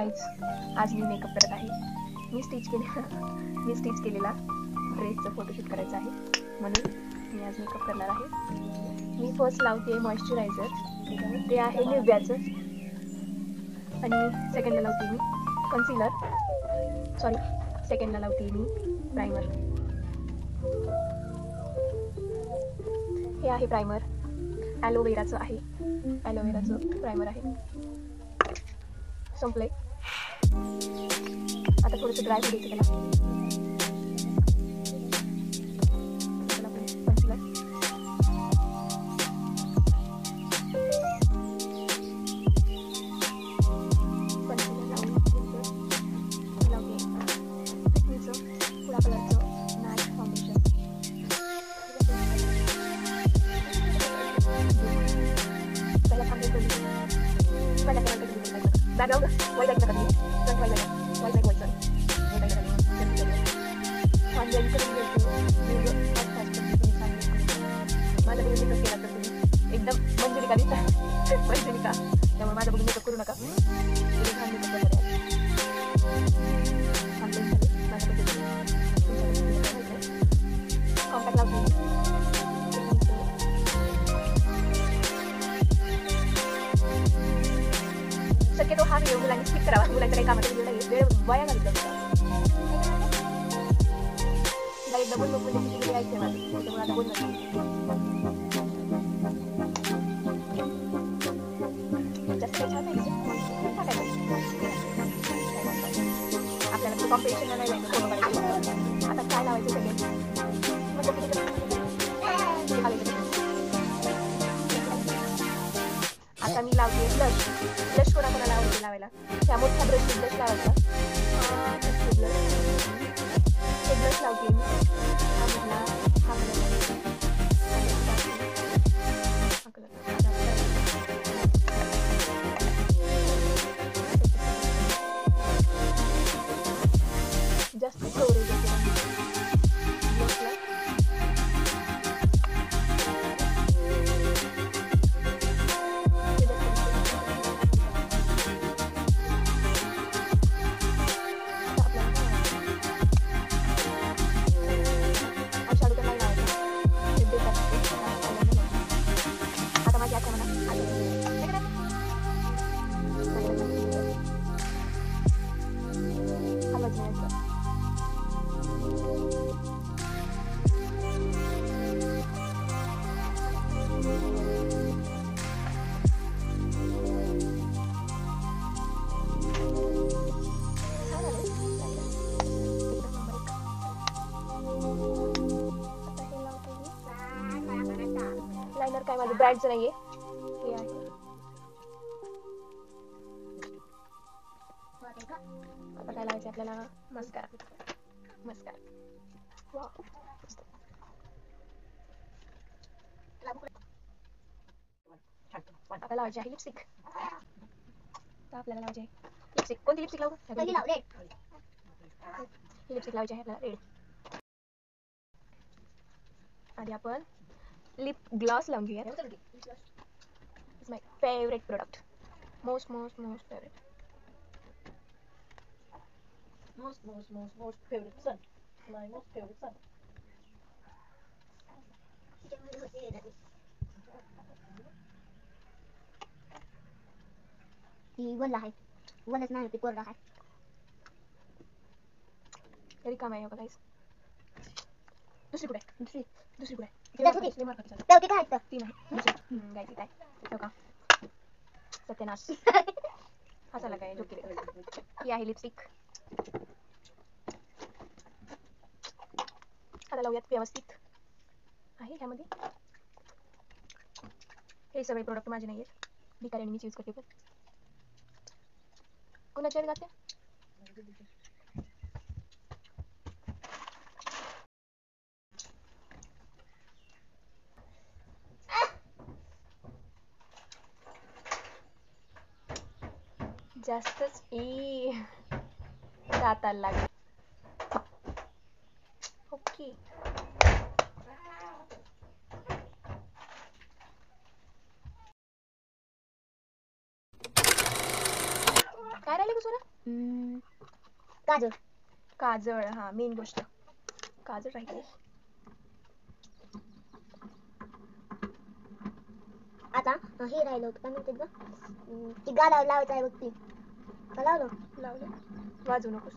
Guys, आज मी makeup करत आहे. मी स्टिच केलेला ड्रेसचं फोटोशूट करायचं आहे, म्हणून मी आज मेकअप करणार आहे. मी फर्स्ट लावते मॉइश्चरायझर, ते आहे निव्याचं. आणि सेकंडला लावते मी कन्सिलर, सेकंडला लावते मी प्रायमर. हे आहे प्रायमर, ॲलोवेराचं प्रायमर आहे. संपलंय. आता थोडंसं ड्राय होऊ द्यायचं त्याला. Background white light naka front white light sorry and then you माझा बघून मेकअप केला तर तुम्ही एकदम मंजुलिका दिसता मंजुलिका, त्यामुळे माझा बघून मेकअप करू नका. कॉम्पॅक्ट लावते. शक्यतो हा व्हिडिओ मुलांनी स्किप करावा, मुलांच्या काही कामाचा व्हिडिओ नाही, वेळ वाया घालत जातो. एकदा बोल नको यायचं माझं, त्यामुळे आता बोल जास्त काही छान नाही आपल्याला कॉम्पिटिशनला नाही जायचं फोटो काढायचं. आता काय लावायचं सगळे आता मी लावते ब्लश कोणाला आवडते लावायला, त्या मोठ्या ब्रश ब्लश लावायचा. हे ब्लश लावते मी जास्त कव्हरेज लायनर काय माझं ब्रँडचं नाहीये, हे आहे. आता काय लावायचं आपल्याला, मस्कारा. आता लावायची आहे लिपस्टिक. तर आपल्याला लावायची आहे लिपस्टिक. कोणती लिपस्टिक लावू? ही लिपस्टिक लावायची आहे आपल्याला रेड. आधी आपण लिप ग्लॉस लावून घेऊया. It's my favourite product, most favourite. Most favorite son. My most favorite son. वल्ला आहे, वल्लाच नाही, कोरडा आहे. रिकामा आहे गाईस. दुसरी कुठे आहे? दुसरी कुठे आहे? तेवढी काय आहे? ती नाही गाईस, इथे आहे का? सत्यानाश. हसायला काय जोक केले. ही आहे लिपस्टिक. आता लावूयात व्यवस्थित. आहे ह्यामध्ये हे सगळे प्रोडक्ट माझे नाही आहेत, भिकाऱ्याने मीच यूज करते. पण कोणाच्या जाते जास्तच दाताला लागेल. ओके काय राहिलं का सोना? काजळ. काजळ, हा मेन गोष्ट काजळ राहिली. आता हे राहिलं होतं काय म्हणते गं, ती गालावर लावायचं आहे बघ ती. का लावलं? लावलं, वाजवू नकोस.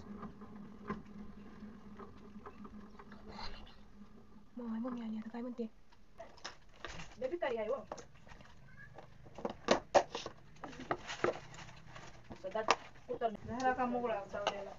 मम्मी आली आता, काय म्हणते? बेबी कारी आहे हो. सदा कुठं झाला का मोकळा चावलेला.